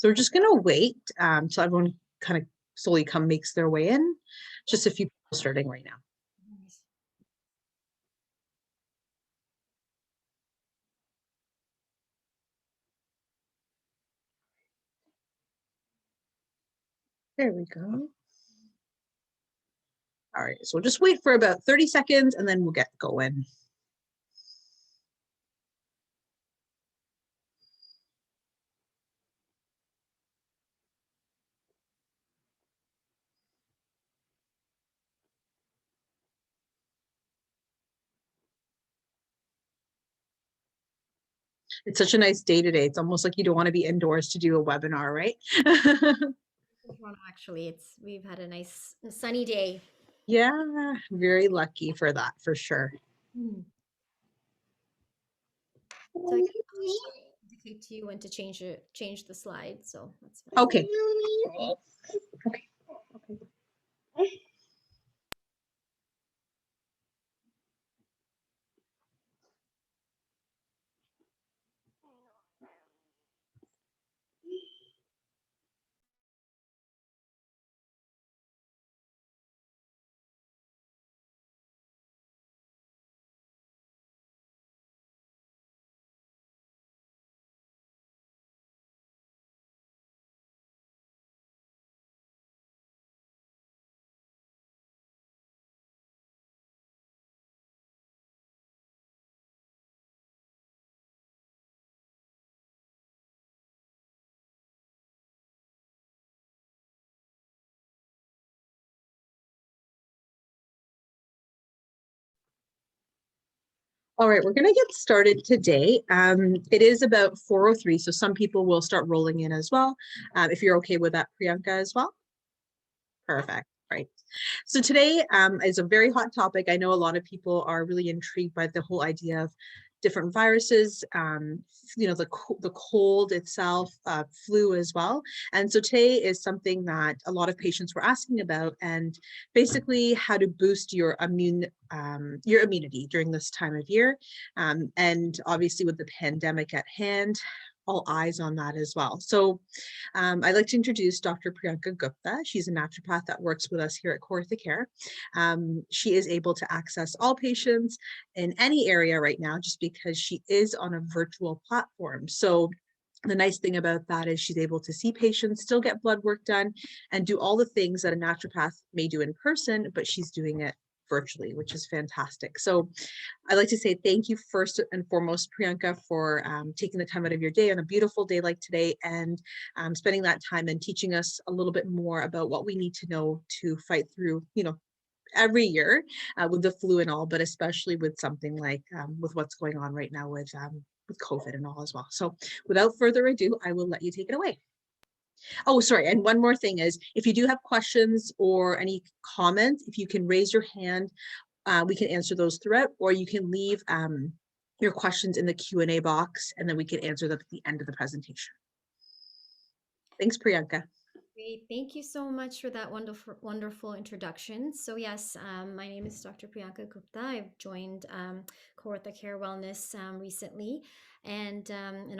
So we're just going to wait so everyone kind of slowly makes their way in. Just a few people starting right now. There we go. All right, so we'll just wait for about 30 seconds and then we'll get going. It's such a nice day today. It's almost like you don't want to be indoors to do a webinar, right? Actually, we've had a nice sunny day. Yeah, very lucky for that, for sure. So I can indicate to you when to change the slide. So that's fine. Okay. Okay. All right, we're going to get started today. It is about 4:03, so some people will start rolling in as well. If you're okay with that, Priyanka, as well. Perfect. Right. So today is a very hot topic. I know a lot of people are really intrigued by the whole idea of different viruses, the cold itself, flu as well. And so today is something that a lot of patients were asking about, and basically how to boost your immunity during this time of year. And obviously with the pandemic at hand, all eyes on that as well. So I'd like to introduce Dr. Priyanka Gupta. She's a naturopath that works with us here at Quercetin. She is able to access all patients in any area right now just because she is on a virtual platform. So the nice thing about that is she's able to see patients, still get blood work done, and do all the things that a naturopath may do in person, but she's doing it virtually, which is fantastic. So I'd like to say thank you first and foremost, Priyanka, for taking the time out of your day on a beautiful day like today and spending that time and teaching us a little bit more about what we need to know to fight through, every year with the flu and all, but especially with something like with what's going on right now with COVID and all as well. So without further ado, I will let you take it away. Oh, sorry. And one more thing is, if you do have questions or any comments, if you can raise your hand, we can answer those throughout, or you can leave your questions in the Q&A box, and then we can answer them at the end of the presentation. Thanks, Priyanka. Great. Thank you so much for that wonderful introduction. So yes, my name is Dr. Priyanka Gupta. I've joined Kawartha Care Wellness recently, and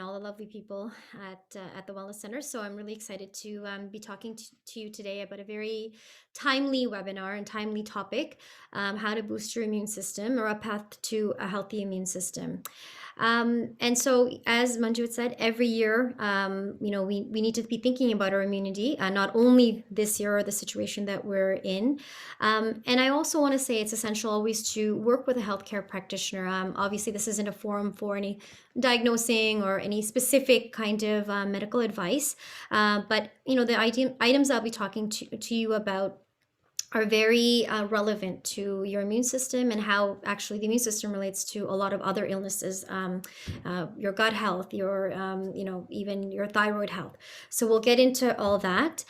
all the lovely people at the Wellness Center. So I'm really excited to be talking to you today about a very timely webinar and timely topic, how to boost your immune system or a path to a healthy immune system. And so, as Manju had said, every year, we need to be thinking about our immunity, not only this year or the situation that we're in. And I also want to say it's essential always to work with a healthcare practitioner. Obviously, this isn't a forum for any diagnosing or any specific kind of medical advice. But, the items I'll be talking to you about are very relevant to your immune system and how actually the immune system relates to a lot of other illnesses, your gut health, your, even your thyroid health. So we'll get into all that.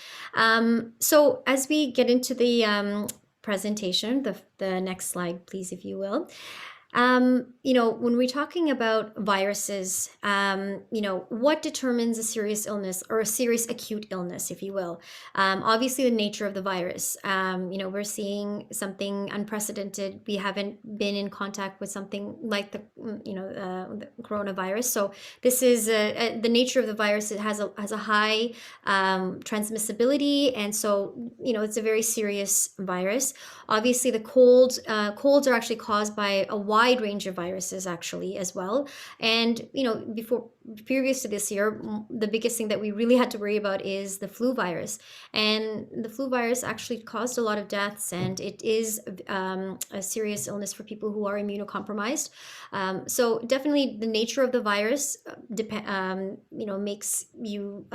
So as we get into the presentation, the next slide, please, if you will. When we're talking about viruses, what determines a serious illness or a serious acute illness, if you will? Obviously, the nature of the virus. We're seeing something unprecedented. We haven't been in contact with something like the coronavirus. So this is the nature of the virus. It has a high transmissibility, and so it's a very serious virus. Obviously, the colds are actually caused by a wide range of viruses, actually, as well. And before previous to this year, the biggest thing that we really had to worry about is the flu virus, and the flu virus actually caused a lot of deaths, and it is a serious illness for people who are immunocompromised. So definitely, the nature of the virus makes you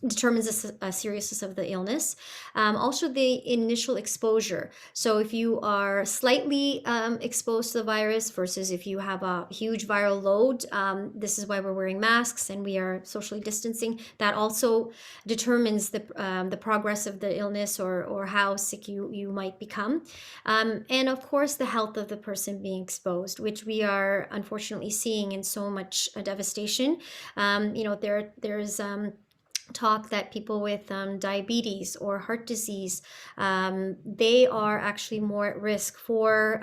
determines a seriousness of the illness. Also, the initial exposure. So if you are slightly exposed to the virus versus if you have a huge viral load, this is why we're wearing masks and we are socially distancing. That also determines the progress of the illness or how sick you might become. And of course, the health of the person being exposed, which we are unfortunately seeing in so much devastation. There's talk that people with diabetes or heart disease, they are actually more at risk for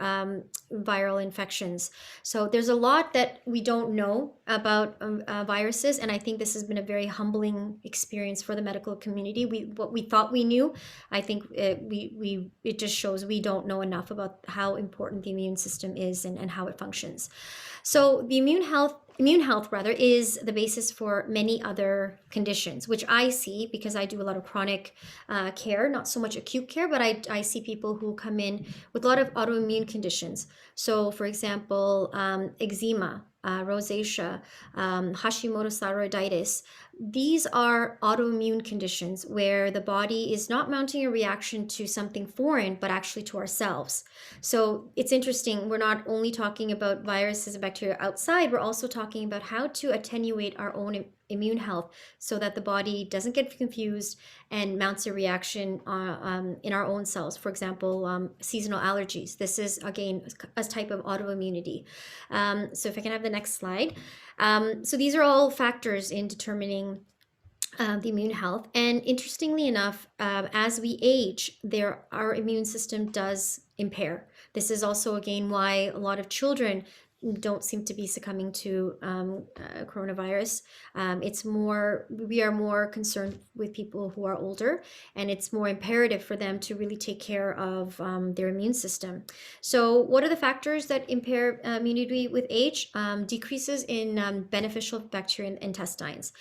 viral infections. So there's a lot that we don't know about viruses, and I think this has been a very humbling experience for the medical community. What we thought we knew, I think it just shows we don't know enough about how important the immune system is and how it functions. So the immune health rather is the basis for many other conditions, which I see because I do a lot of chronic care, not so much acute care, but I see people who come in with a lot of autoimmune conditions. So for example, eczema, rosacea, Hashimoto's thyroiditis. These are autoimmune conditions where the body is not mounting a reaction to something foreign, but actually to ourselves. So it's interesting. We're not only talking about viruses and bacteria outside, we're also talking about how to attenuate our own immune health so that the body doesn't get confused and mounts a reaction in our own cells. For example, seasonal allergies. This is, again, a type of autoimmunity. So if I can have the next slide. So these are all factors in determining the immune health. And interestingly enough, as we age, our immune system does impair. This is also, again, why a lot of children don't seem to be succumbing to coronavirus. We are more concerned with people who are older, and it's more imperative for them to really take care of their immune system. So what are the factors that impair immunity with age? Decreases in beneficial bacteria in intestines.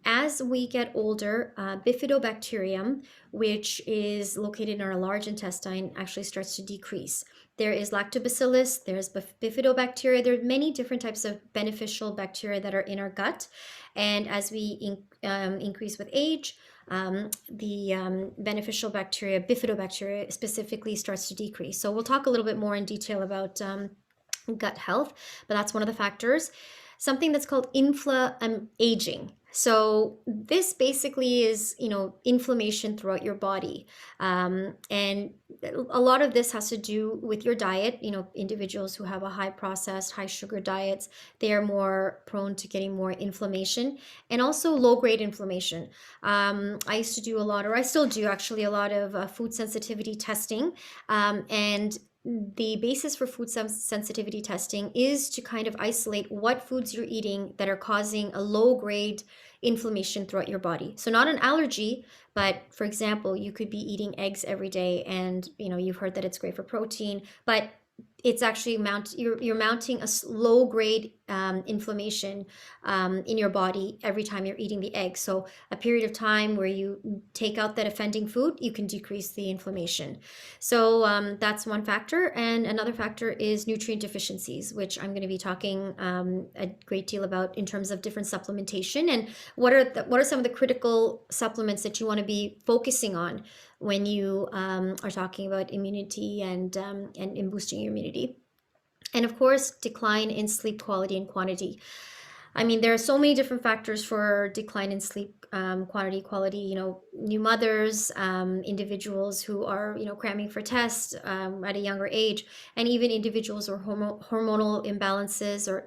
As we get older, bifidobacterium, which is located in our large intestine, actually starts to decrease. There is lactobacillus, there's bifidobacteria. There are many different types of beneficial bacteria that are in our gut. And as we increase with age, the beneficial bacteria, bifidobacteria specifically, starts to decrease. So we'll talk a little bit more in detail about gut health, but that's one of the factors. Something that's called aging. So this basically is, inflammation throughout your body. And a lot of this has to do with your diet. Individuals who have a high processed, high sugar diets, they are more prone to getting more inflammation, and also low grade inflammation. I used to do I still do actually, a lot of food sensitivity testing. And the basis for food sensitivity testing is to kind of isolate what foods you're eating that are causing a low grade inflammation throughout your body. So not an allergy, but for example, you could be eating eggs every day, and you've heard that it's great for protein, but it's actually you're mounting a low grade inflammation in your body every time you're eating the egg. So a period of time where you take out that offending food, you can decrease the inflammation. So that's one factor. And another factor is nutrient deficiencies, which I'm going to be talking a great deal about in terms of different supplementation, and what are some of the critical supplements that you want to be focusing on when you are talking about immunity and in boosting your immunity. And of course, decline in sleep quality and quantity. I mean, there are so many different factors for decline in sleep quantity, quality. New mothers, individuals who are, cramming for tests at a younger age, and even individuals or hormonal imbalances, or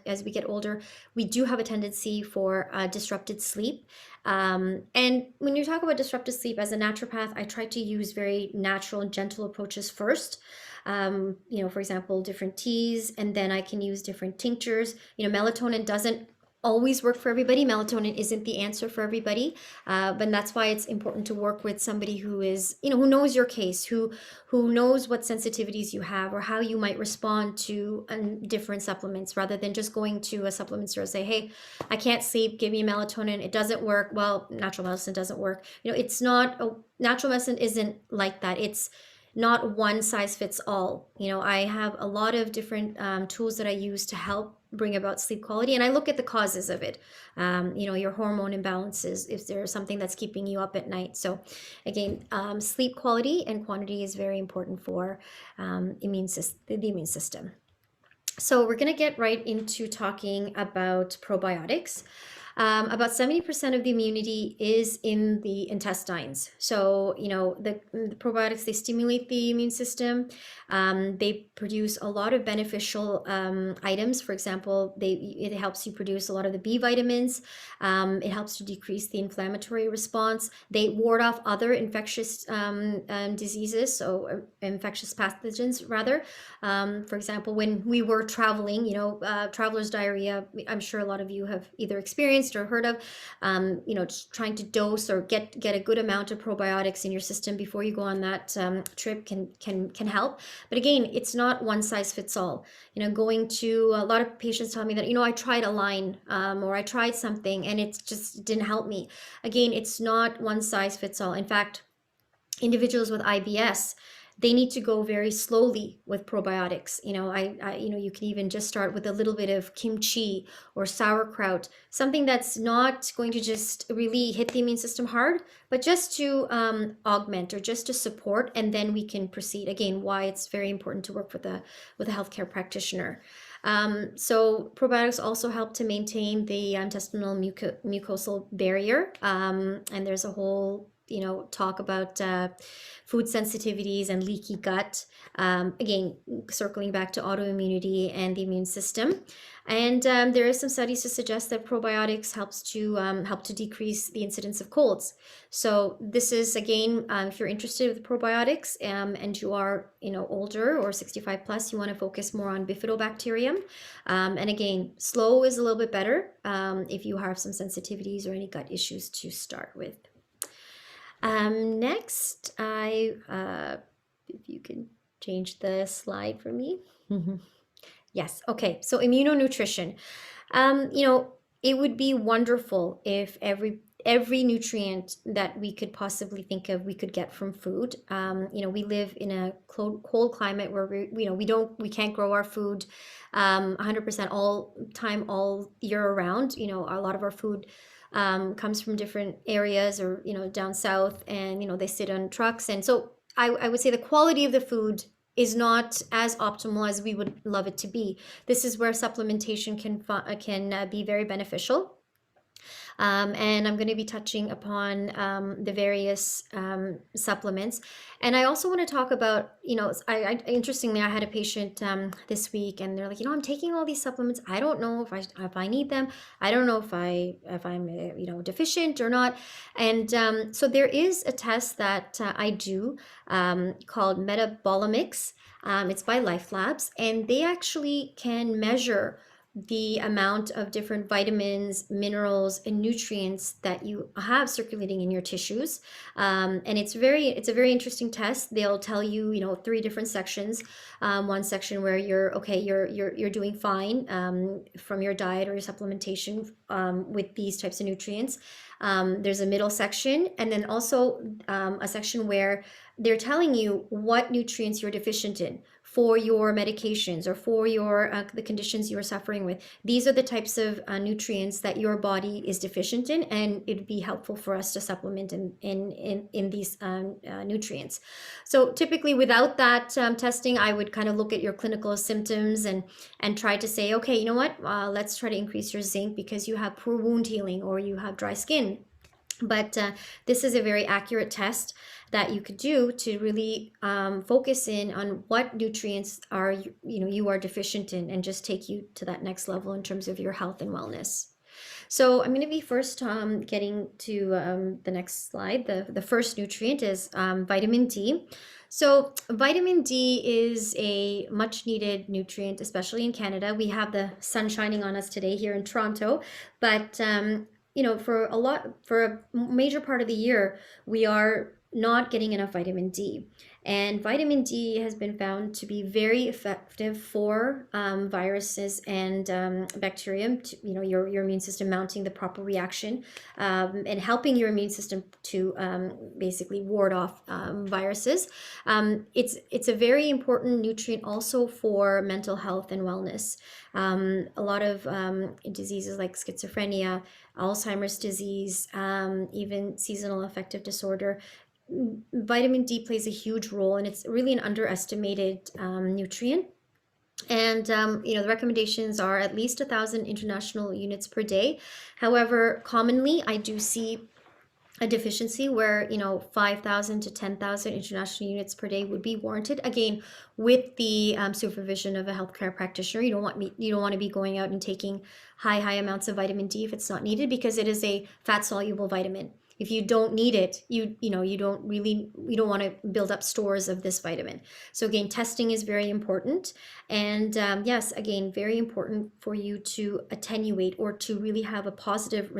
as we get older, we do have a tendency for disrupted sleep. And when you talk about disrupted sleep, as a naturopath, I try to use very natural and gentle approaches first. For example, different teas, and then I can use different tinctures. Melatonin doesn't always work for everybody. Melatonin isn't the answer for everybody, but that's why it's important to work with somebody who is, who knows your case, who knows what sensitivities you have or how you might respond to different supplements, rather than just going to a supplement store and say, hey, I can't sleep, give me melatonin, it doesn't work. Well, natural medicine doesn't work. It's not natural medicine isn't like that. It's not one size fits all. I have a lot of different tools that I use to help bring about sleep quality, and I look at the causes of it. Your hormone imbalances, if there's something that's keeping you up at night. So again, sleep quality and quantity is very important for the immune system. So we're going to get right into talking about probiotics. About 70% of the immunity is in the intestines. So, the probiotics, they stimulate the immune system. They produce a lot of beneficial items. For example, it helps you produce a lot of the B vitamins. It helps to decrease the inflammatory response. They ward off other infectious diseases, so infectious pathogens, rather. For example, when we were traveling, traveler's diarrhea, I'm sure a lot of you have either experienced or heard of. Just trying to dose or get a good amount of probiotics in your system before you go on that trip can help. But again, it's not one size fits all. Going to a lot of patients tell me that, I tried a line or I tried something and it just didn't help me. Again, it's not one size fits all. In fact, individuals with IBS, they need to go very slowly with probiotics. You can even just start with a little bit of kimchi or sauerkraut, something that's not going to just really hit the immune system hard, but just to augment or just to support, and then we can proceed. Again, why it's very important to work with a healthcare practitioner. So probiotics also help to maintain the intestinal mucosal barrier, and there's a whole talk about food sensitivities and leaky gut. Again, circling back to autoimmunity and the immune system. And there are some studies to suggest that probiotics help to decrease the incidence of colds. So this is, again, if you're interested with probiotics and you are older or 65 plus, you want to focus more on bifidobacterium. And again, slow is a little bit better if you have some sensitivities or any gut issues to start with. Next, if you can change the slide for me. Yes, okay, so Immuno Nutrition. It would be wonderful if every nutrient that we could possibly think of we could get from food. We live in a cold climate where we can't grow our food 100% all year around. A lot of our food comes from different areas, or down south, and they sit on trucks, and so I would say the quality of the food is not as optimal as we would love it to be. This is where supplementation can be very beneficial. And I'm going to be touching upon the various supplements. And I also want to talk about, interestingly, I had a patient this week, and they're like, I'm taking all these supplements. I don't know if I need them. I don't know if I'm deficient or not. And so there is a test that I do called Metabolomics. It's by Life Labs, and they actually can measure the amount of different vitamins, minerals, and nutrients that you have circulating in your tissues. And it's a very interesting test. They'll tell you, 3 different sections. One section where you're doing fine from your diet or your supplementation with these types of nutrients. There's a middle section, and then also a section where they're telling you what nutrients you're deficient in. for your medications or for your the conditions you are suffering with. These are the types of nutrients that your body is deficient in, and it'd be helpful for us to supplement in these nutrients. So typically, without that testing, I would kind of look at your clinical symptoms and try to say, okay, you know what, let's try to increase your zinc because you have poor wound healing or you have dry skin. But this is a very accurate test that you could do to really focus in on what nutrients are you are deficient in, and just take you to that next level in terms of your health and wellness. So I'm going to be first getting to the next slide. The first nutrient is vitamin D. So vitamin D is a much needed nutrient, especially in Canada. We have the sun shining on us today here in Toronto, but for a major part of the year, we are not getting enough vitamin D. And vitamin D has been found to be very effective for viruses and bacteria, your immune system mounting the proper reaction and helping your immune system to basically ward off viruses. It's a very important nutrient also for mental health and wellness. A lot of diseases like schizophrenia, Alzheimer's disease, even seasonal affective disorder, vitamin D plays a huge role, and it's really an underestimated nutrient. And the recommendations are at least 1,000 international units per day. However, commonly I do see a deficiency where 5,000 to 10,000 international units per day would be warranted, again with the supervision of a healthcare practitioner. You don't want to be going out and taking high amounts of vitamin D if it's not needed, because it is a fat soluble vitamin. If you don't need it, you don't want to build up stores of this vitamin. So again, testing is very important. And yes, again, very important for you to attenuate or to really have a positive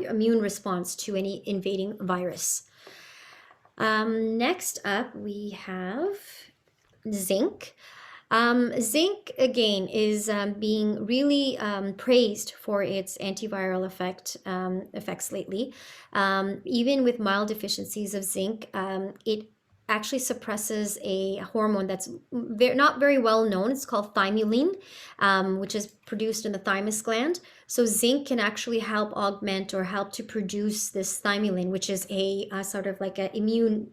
immune response to any invading virus. Next up, we have zinc. Zinc, again, is being really praised for its antiviral effects lately. Even with mild deficiencies of zinc, it actually suppresses a hormone that's not very well known. It's called thymulin, which is produced in the thymus gland. So zinc can actually help augment or help to produce this thymulin, which is a sort of like an immune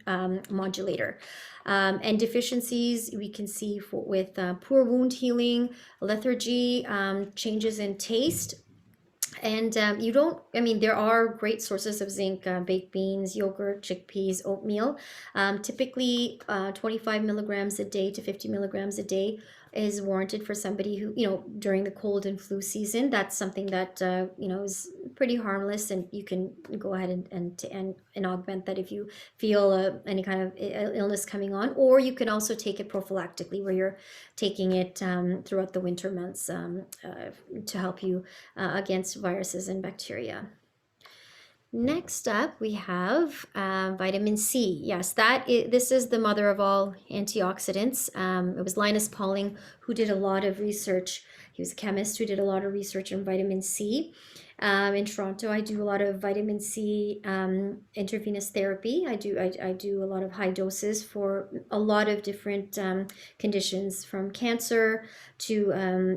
modulator. And deficiencies we can see with poor wound healing, lethargy, changes in taste. And there are great sources of zinc: baked beans, yogurt, chickpeas, oatmeal. Typically 25 milligrams a day to 50 milligrams a day is warranted for somebody who, during the cold and flu season. That's something that, is pretty harmless, and you can go ahead and augment that if you feel any kind of illness coming on. Or you can also take it prophylactically, where you're taking it throughout the winter months to help you against viruses and bacteria. Next up, we have vitamin C. Yes, this is the mother of all antioxidants. It was Linus Pauling who did a lot of research. He was a chemist who did a lot of research on vitamin C. In Toronto, I do a lot of vitamin C intravenous therapy. I do a lot of high doses for a lot of different conditions, from cancer to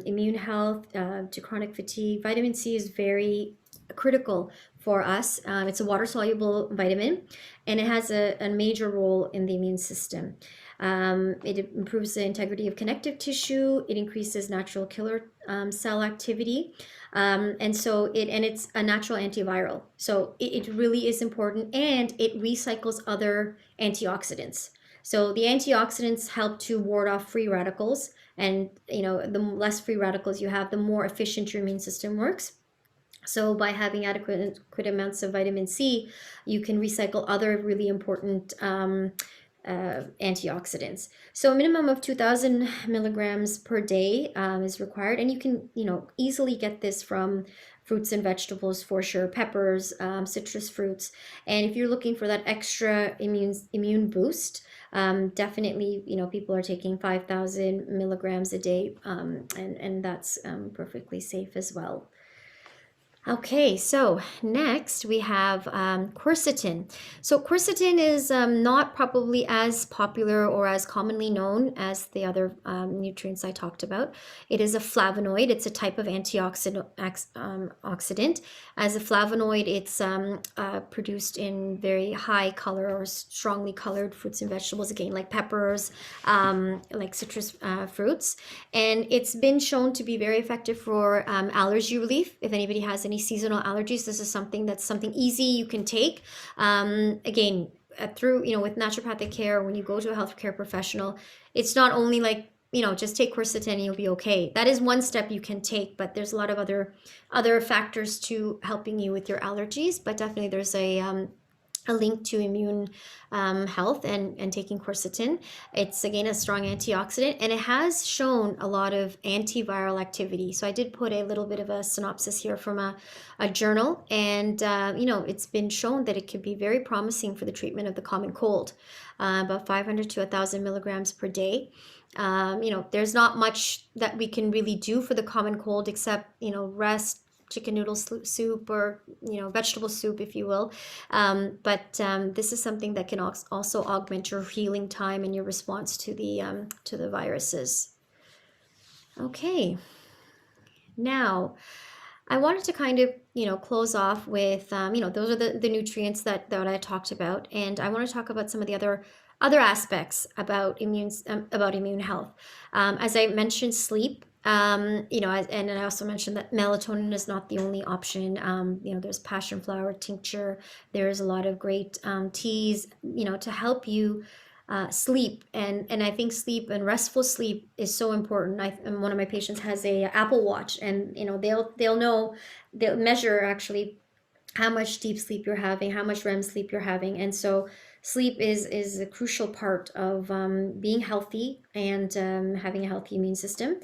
immune health to chronic fatigue. Vitamin C is very critical for us. It's a water-soluble vitamin, and it has a major role in the immune system. It improves the integrity of connective tissue. It increases natural killer cell activity, and it's a natural antiviral. So it really is important, and it recycles other antioxidants. So the antioxidants help to ward off free radicals, and the less free radicals you have, the more efficient your immune system works. So by having adequate amounts of vitamin C, you can recycle other really important antioxidants. So a minimum of 2,000 milligrams per day is required, and you can easily get this from fruits and vegetables for sure, peppers, citrus fruits. And if you're looking for that extra immune boost, definitely people are taking 5,000 milligrams a day, and that's perfectly safe as well. Okay, so next we have quercetin. So quercetin is not probably as popular or as commonly known as the other nutrients I talked about. It is a flavonoid. It's a type of antioxidant. Oxidant. As a flavonoid, it's produced in very high color or strongly colored fruits and vegetables, again, like peppers, like citrus fruits. And it's been shown to be very effective for allergy relief. If anybody has any seasonal allergies, this is something easy you can take. Again, through with naturopathic care, when you go to a healthcare professional, it's not only like just take quercetin and you'll be okay. That is one step you can take, but there's a lot of other factors to helping you with your allergies. But definitely there's a link to immune health and taking quercetin. It's again a strong antioxidant, and it has shown a lot of antiviral activity. So I did put a little bit of a synopsis here from a journal, and it's been shown that it can be very promising for the treatment of the common cold, about 500 to 1,000 milligrams per day. There's not much that we can really do for the common cold except rest, chicken noodle soup, or vegetable soup, if you will. But this is something that can also augment your healing time and your response to the viruses. Okay, now I wanted to kind of close off with those are the nutrients that I talked about, and I want to talk about some of the other aspects about immune health. As I mentioned, sleep. And I also mentioned that melatonin is not the only option. There's passion flower tincture. There's a lot of great teas, to help you sleep. And I think sleep and restful sleep is so important. And one of my patients has a Apple Watch, and they'll measure actually how much deep sleep you're having, how much REM sleep you're having. And so sleep is a crucial part of being healthy and having a healthy immune system,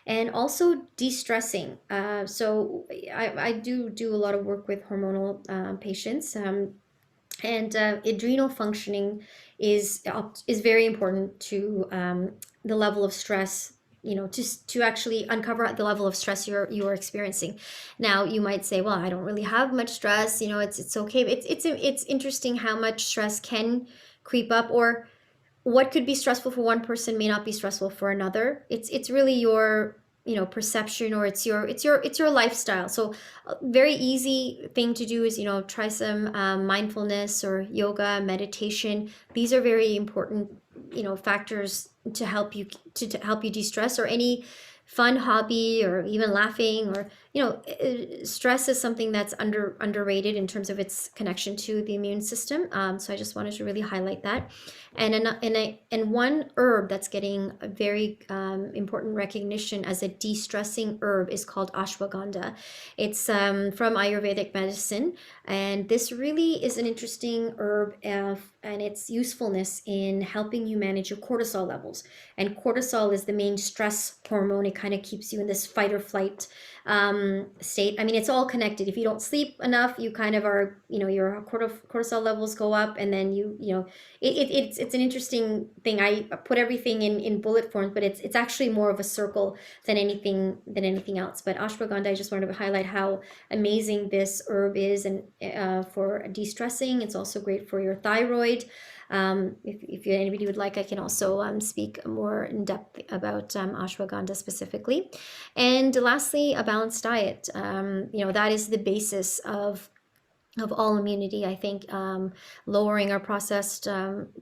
and also de-stressing. So I do a lot of work with hormonal patients, and adrenal functioning is very important to the level of stress. To actually uncover the level of stress you're experiencing. Now you might say, well, I don't really have much stress. It's okay. It's interesting how much stress can creep up, or what could be stressful for one person may not be stressful for another. It's really your perception, or it's your lifestyle. So a very easy thing to do is try some mindfulness or yoga, meditation. These are very important factors to help you de-stress, or any fun hobby, or even laughing, or stress is something that's underrated in terms of its connection to the immune system. So I just wanted to really highlight that. And one herb that's getting a very important recognition as a de-stressing herb is called ashwagandha. It's from Ayurvedic medicine, and this really is an interesting herb, and its usefulness in helping you manage your cortisol levels. And cortisol is the main stress hormone. It kind of keeps you in this fight or flight state. I mean, it's all connected. If you don't sleep enough, you kind of are, your cortisol levels go up, and then it's an interesting thing. I put everything in bullet forms, but it's actually more of a circle than anything else. But ashwagandha, I just wanted to highlight how amazing this herb is, and for de-stressing. It's also great for your thyroid. If anybody would like, I can also speak more in depth about ashwagandha specifically. And lastly, a balanced diet. That is the basis of all immunity. I think lowering our processed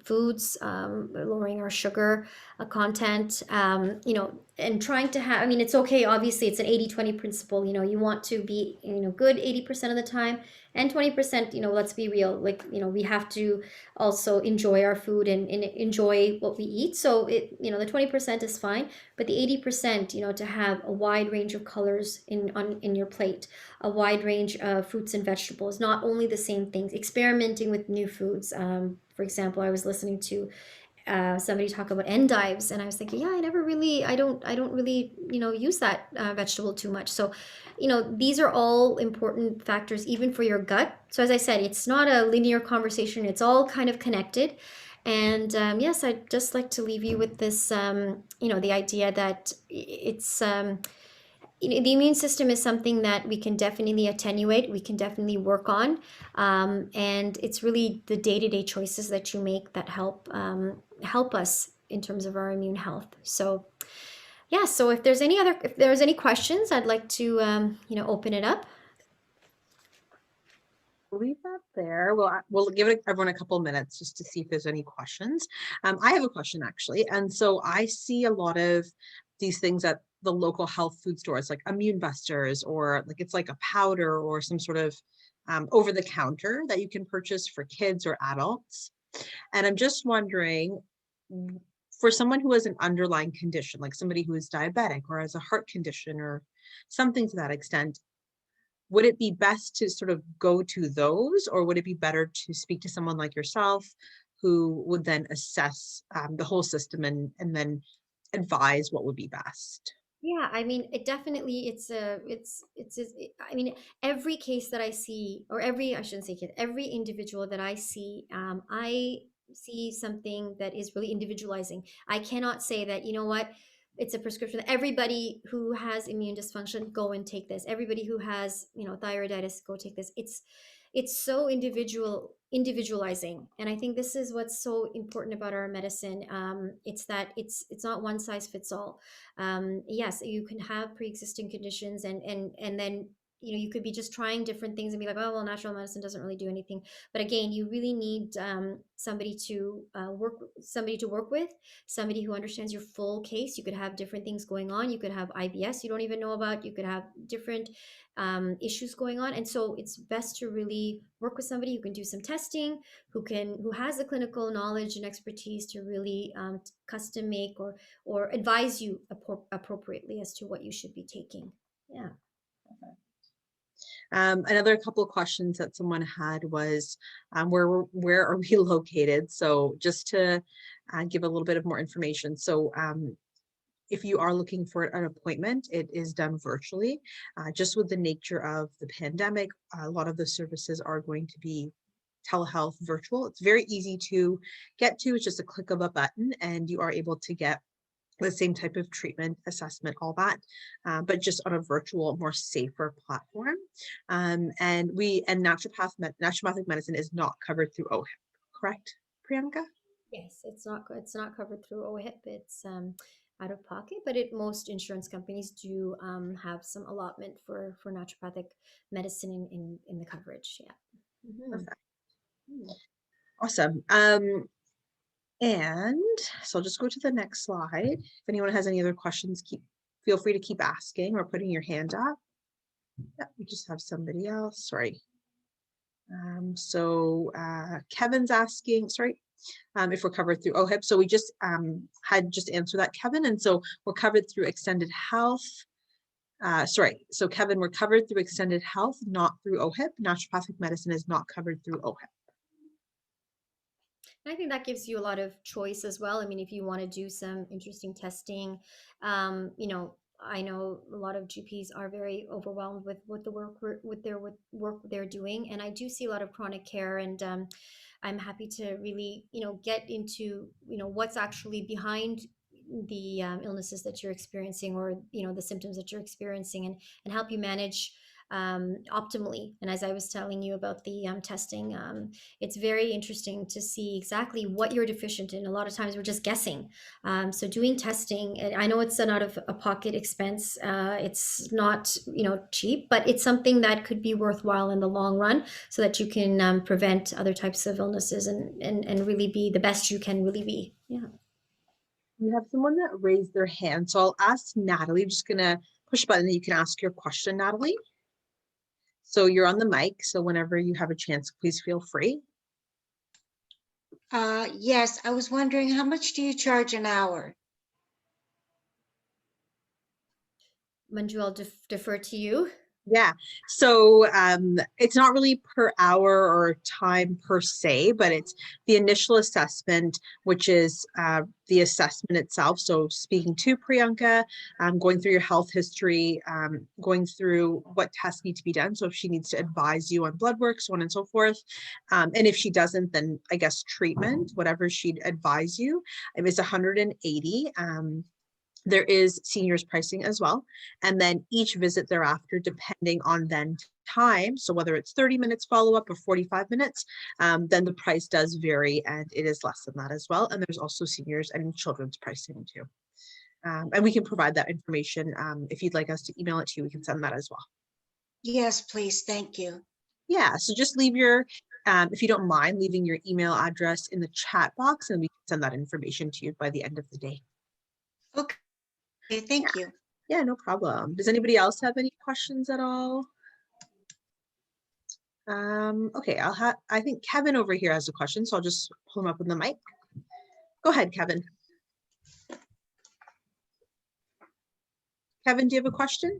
foods, lowering our sugar content, and trying to have, I mean, it's okay, obviously it's an 80-20 principle. You want to be good 80% of the time, and 20%, let's be real, like we have to also enjoy our food and enjoy what we eat. So the 20% is fine, but the 80%, to have a wide range of colors in your plate, a wide range of fruits and vegetables, not only the same things, experimenting with new foods. For example, I was listening to somebody talk about endives, and I was thinking, yeah, I don't really use that vegetable too much. So these are all important factors, even for your gut. So as I said, it's not a linear conversation, it's all kind of connected. And yes, I'd just like to leave you with this the idea that it's the immune system is something that we can definitely attenuate, we can definitely work on, and it's really the day-to-day choices that you make that help us in terms of our immune health. So yeah, so if there's any questions, I'd like to open it up. Leave that there. We'll give everyone a couple of minutes just to see if there's any questions. I have a question actually. And so I see a lot of these things at the local health food stores, like Immune Busters, or like it's like a powder or some sort of over the counter that you can purchase for kids or adults. And I'm just wondering, for someone who has an underlying condition, like somebody who is diabetic or has a heart condition or something to that extent, would it be best to sort of go to those, or would it be better to speak to someone like yourself who would then assess the whole system and then advise what would be best? Yeah, I mean, it definitely I mean, every case that I see, or I shouldn't say case, every individual that I see something that is really individualizing. I cannot say that, you know what, it's a prescription. Everybody who has immune dysfunction, go and take this. Everybody who has, thyroiditis, go take this. It's so individualizing, and I think this is what's so important about our medicine. It's that it's not one size fits all. Yes, you can have pre-existing conditions, and then you could be just trying different things and be like, oh well, natural medicine doesn't really do anything. But again, you really need somebody to work with, somebody who understands your full case. You could have different things going on. You could have IBS you don't even know about. You could have different issues going on, and so it's best to really work with somebody who can do some testing, who has the clinical knowledge and expertise to really custom make or advise you appropriately as to what you should be taking. Yeah. Another couple of questions that someone had was, where are we located? So just to give a little bit of more information. So if you are looking for an appointment, it is done virtually. Just with the nature of the pandemic, a lot of the services are going to be telehealth virtual. It's very easy to get to. It's just a click of a button and you are able to get the same type of treatment, assessment, all that, but just on a virtual, more safer platform. And naturopathic medicine is not covered through OHIP, correct, Priyanka? Yes, it's not covered through OHIP. It's out of pocket, but most insurance companies do have some allotment for naturopathic medicine in the coverage. Yeah. Mhm. Perfect. Awesome. And so I'll just go to the next slide. If anyone has any other questions, feel free to keep asking or putting your hand up. Yeah, we just have somebody else. Sorry. Kevin's asking, sorry, if we're covered through OHIP. So we just had just answered that, Kevin. And so we're covered through extended health. So Kevin, we're covered through extended health, not through OHIP. Naturopathic medicine is not covered through OHIP. I think that gives you a lot of choice as well. I mean, if you want to do some interesting testing, I know a lot of GPs are very overwhelmed with the work they're doing, and I do see a lot of chronic care, and I'm happy to really get into what's actually behind the illnesses that you're experiencing, or the symptoms that you're experiencing, and help you manage optimally. And as I was telling you about the testing, it's very interesting to see exactly what you're deficient in. A lot of times we're just guessing. So doing testing, and I know it's an out of a pocket expense. It's not cheap, but it's something that could be worthwhile in the long run, so that you can prevent other types of illnesses and really be the best you can really be. Yeah. We have someone that raised their hand. So I'll ask Natalie. I'm just going to push a button and you can ask your question, Natalie. So you're on the mic. So whenever you have a chance, please feel free. Yes, I was wondering, how much do you charge an hour? Manju, I'll defer to you. Yeah, so it's not really per hour or time per se, but it's the initial assessment, which is the assessment itself. So speaking to Priyanka, going through your health history, going through what tests need to be done. So if she needs to advise you on blood work, so on and so forth. And if she doesn't, then I guess treatment, whatever she'd advise you. It's 180. There is seniors pricing as well. And then each visit thereafter, depending on then time, so whether it's 30 minutes follow-up or 45 minutes, then the price does vary and it is less than that as well. And there's also seniors and children's pricing too. And we can provide that information. If you'd like us to email it to you, we can send that as well. Yes, please. Thank you. Yeah, so just leave your, if you don't mind, leaving your email address in the chat box and we can send that information to you by the end of the day. Okay, thank you. Yeah, no problem. Does anybody else have any questions at all? Okay, I think Kevin over here has a question, so I'll just pull him up on the mic. Go ahead, Kevin. Kevin, do you have a question?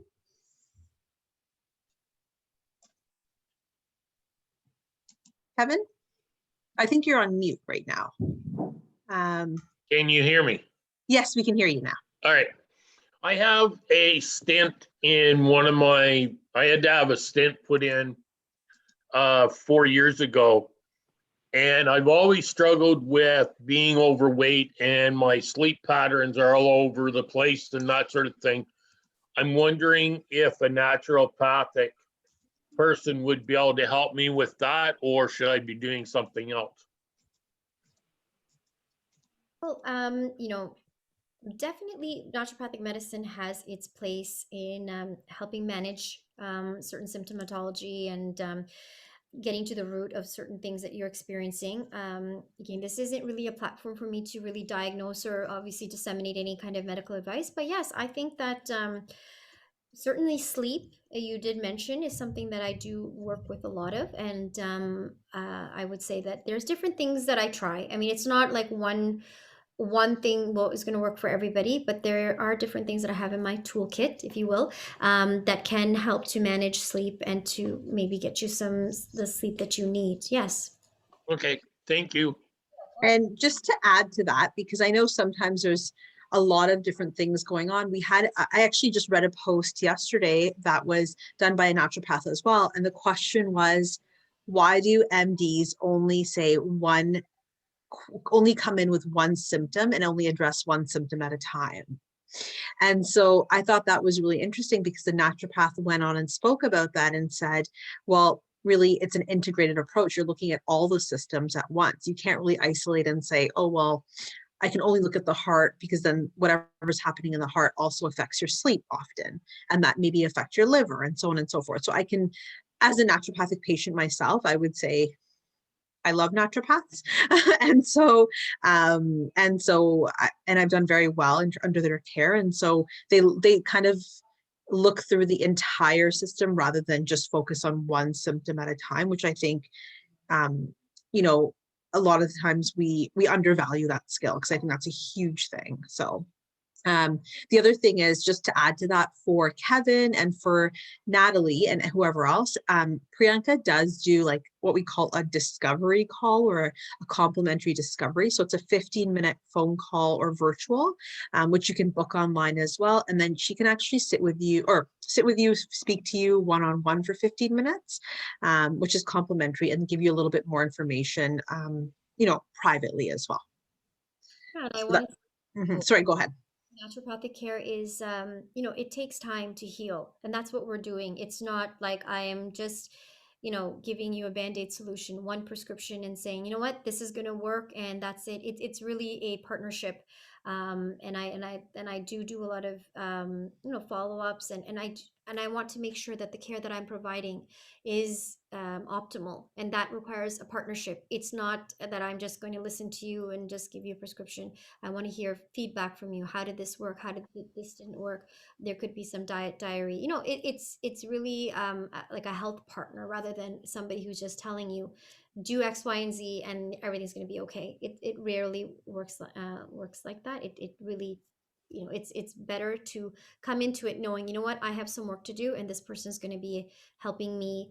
Kevin? I think you're on mute right now. Can you hear me? Yes, we can hear you now. All right. I have a stent in I had to have a stent put in 4 years ago. And I've always struggled with being overweight and my sleep patterns are all over the place and that sort of thing. I'm wondering if a naturopathic person would be able to help me with that, or should I be doing something else? Well, definitely naturopathic medicine has its place in helping manage certain symptomatology and getting to the root of certain things that you're experiencing. Again, this isn't really a platform for me to really diagnose or obviously disseminate any kind of medical advice. But yes, I think that certainly sleep, you did mention, is something that I do work with a lot of. And I would say that there's different things that I try. I mean, it's not like one thing is going to work for everybody, but there are different things that I have in my toolkit, if you will, that can help to manage sleep and to maybe get you the sleep that you need. Yes. Okay, thank you. And just to add to that, because I know sometimes there's a lot of different things going on. I actually just read a post yesterday that was done by a naturopath as well. And the question was, why do MDs only come in with one symptom and only address one symptom at a time? And so I thought that was really interesting because the naturopath went on and spoke about that and said, well, really, it's an integrated approach. You're looking at all the systems at once. You can't really isolate and say, oh, well, I can only look at the heart because then whatever's happening in the heart also affects your sleep often. And that maybe affect your liver and so on and so forth. So I can, as a naturopathic patient myself, I would say, I love naturopaths. and I've done very well under their care. And so they kind of look through the entire system rather than just focus on one symptom at a time, which I think, a lot of the times we undervalue that skill because I think that's a huge thing. So the other thing is just to add to that for Kevin and for Natalie and whoever else, Priyanka does do like what we call a discovery call or a complimentary discovery. So it's a 15-minute phone call or virtual, which you can book online as well. And then she can actually sit with you, speak to you one-on-one for 15 minutes, which is complimentary, and give you a little bit more information, privately as well. Yeah, and I So want sorry, go ahead. naturopathic care is it takes time to heal, and that's what we're doing. It's not like I am just giving you a band-aid solution, one prescription, and saying, you know what, this is going to work and that's it. It's really a partnership. And I do a lot of follow-ups, and I want to make sure that the care that I'm providing is optimal, and that requires a partnership. It's not that I'm just going to listen to you and just give you a prescription. I want to hear feedback from you. How did this work? How did this didn't work? There could be some diet diary. It's really like a health partner rather than somebody who's just telling you do X, Y, and Z and everything's going to be okay. It rarely works like that. It really, it's better to come into it knowing, you know what, I have some work to do, and this person is going to be helping me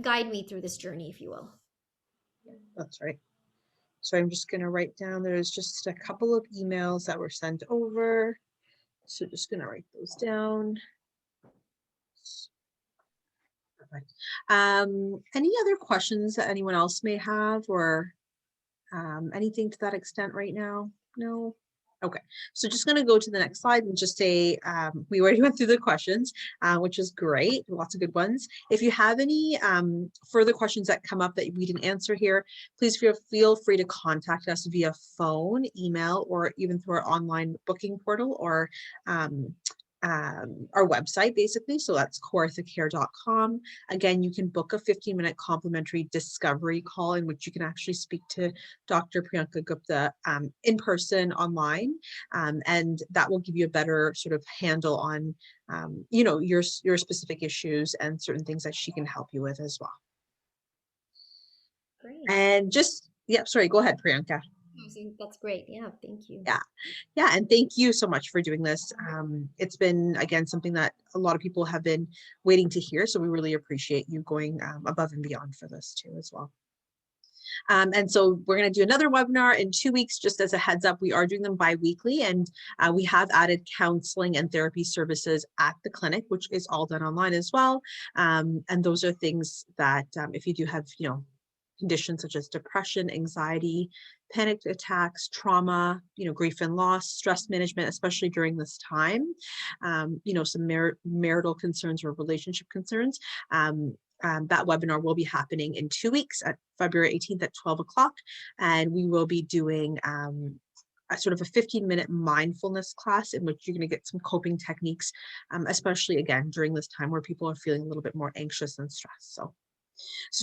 guide me through this journey, if you will. That's right. So I'm just going to write down, there's just a couple of emails that were sent over. So just going to write those down. Perfect. Any other questions that anyone else may have, or anything to that extent right now? No? So just going to go to the next slide and just say, we already went through the questions, which is great. Lots of good ones. If you have any further questions that come up that we didn't answer here, please feel free to contact us via phone, email, or even through our online booking portal or our website, basically. So that's quercetin.com. Again, you can book a 15-minute complimentary discovery call in which you can actually speak to Dr. Priyanka Gupta in person, online, and that will give you a better sort of handle on, you know, your specific issues and certain things that she can help you with as well. Great. And just, yeah, sorry, go ahead, Priyanka. That's great. Yeah, thank you. Yeah, and thank you so much for doing this. It's been, again, something that a lot of people have been waiting to hear, so we really appreciate you going above and beyond for this too as well. And so we're going to do another webinar in 2 weeks. Just as a heads up, we are doing them bi-weekly, and we have added counseling and therapy services at the clinic, which is all done online as well. And those are things that if you do have, you know, conditions such as depression, anxiety, panic attacks, trauma, you know, grief and loss, stress management, especially during this time, you know, some marital concerns or relationship concerns. That webinar will be happening in 2 weeks at February 18th at 12 o'clock. And we will be doing a sort of a 15-minute mindfulness class in which you're going to get some coping techniques, especially again, during this time where people are feeling a little bit more anxious and stressed. So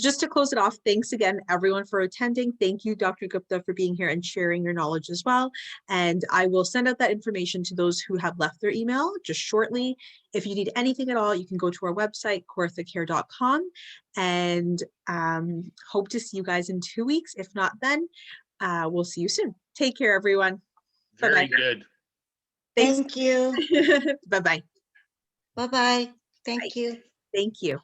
just to close it off, thanks again, everyone, for attending. Thank you, Dr. Gupta, for being here and sharing your knowledge as well. And I will send out that information to those who have left their email just shortly. If you need anything at all, you can go to our website, quercetin.com, and hope to see you guys in 2 weeks. If not, then we'll see you soon. Take care, everyone. Very Bye-bye. good. Thanks. Thank you. Bye-bye. Bye-bye. Thank you. Thank you.